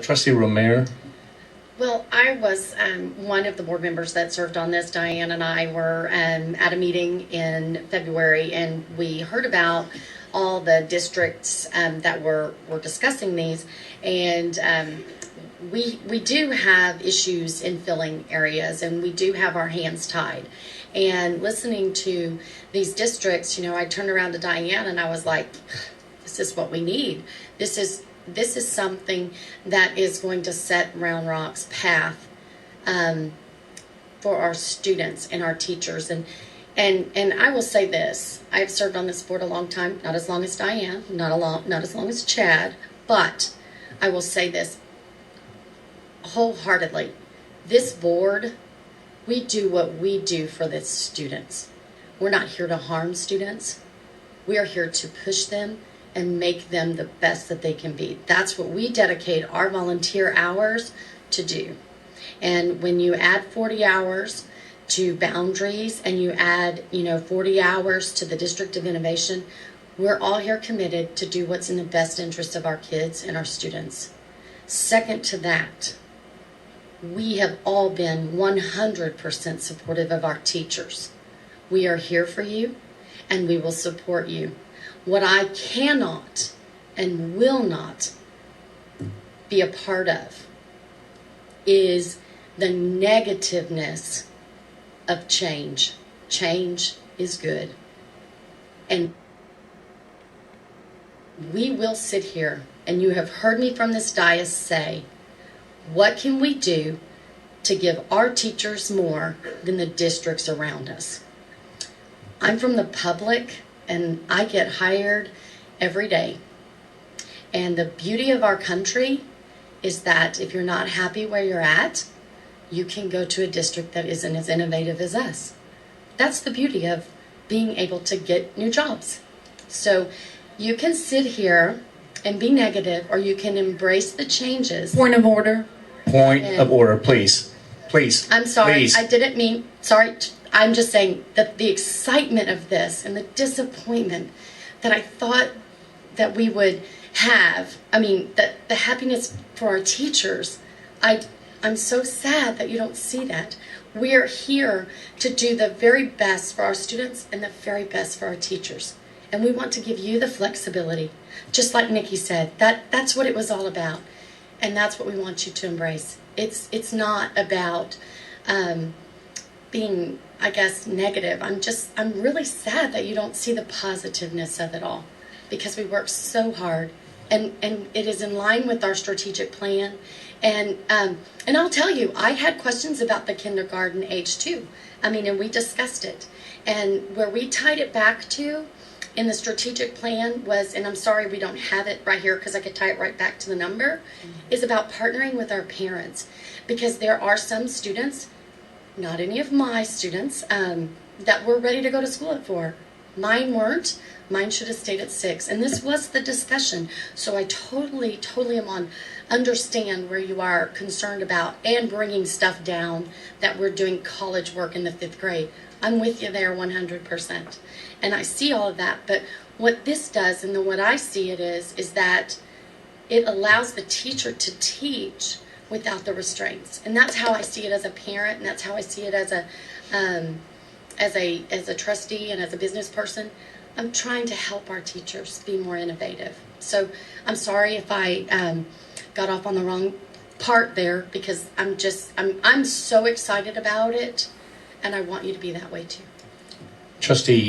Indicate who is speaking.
Speaker 1: Trustee Romere.
Speaker 2: Well, I was one of the board members that served on this. Diane and I were at a meeting in February, and we heard about all the districts that were discussing these, and we do have issues in filling areas, and we do have our hands tied. And listening to these districts, I turned around to Diane and I was like, this is what we need. This is something that is going to set Round Rock's path for our students and our teachers. And I will say this: I've served on this board a long time, not as long as Diane, not as long as Chad, but I will say this wholeheartedly: this board, we do what we do for the students. We're not here to harm students. We are here to push them and make them the best that they can be. That's what we dedicate our volunteer hours to do. And when you add 40 hours to boundaries and you add, 40 hours to the District of Innovation, we're all here committed to do what's in the best interest of our kids and our students. Second to that, we have all been 100% supportive of our teachers. We are here for you and we will support you. What I cannot and will not be a part of is the negativeness of change. Change is good. And we will sit here, and you have heard me from this dais say, what can we do to give our teachers more than the districts around us? I'm from the public, and I get hired every day. And the beauty of our country is that if you're not happy where you're at, you can go to a district that isn't as innovative as us. That's the beauty of being able to get new jobs. So you can sit here and be negative, or you can embrace the changes.
Speaker 1: Point of order. Point of order, please. Please.
Speaker 2: I'm sorry.
Speaker 1: Please.
Speaker 2: I didn't mean, sorry. I'm just saying that the excitement of this and the disappointment that I thought that we would have, that the happiness for our teachers, I'm so sad that you don't see that. We're here to do the very best for our students and the very best for our teachers. And we want to give you the flexibility, just like Nikki said. That's what it was all about. And that's what we want you to embrace. It's not about being, I guess, negative. I'm really sad that you don't see the positiveness of it all, because we work so hard, and it is in line with our strategic plan. And I'll tell you, I had questions about the kindergarten age too. And we discussed it, and where we tied it back to in the strategic plan was, and I'm sorry we don't have it right here because I could tie it right back to the number, is about partnering with our parents, because there are some students, not any of my students, that were ready to go to school at 4. Mine weren't. Mine should have stayed at 6. And this was the discussion. So I totally understand where you are concerned about and bringing stuff down, that we're doing college work in the 5th grade. I'm with you there 100%. And I see all of that. But what this does, and what I see it is that it allows the teacher to teach without the restraints. And that's how I see it as a parent, and that's how I see it as a trustee and as a business person. I'm trying to help our teachers be more innovative. So I'm sorry if I got off on the wrong part there, because I'm so excited about it, and I want you to be that way too.
Speaker 1: Trustee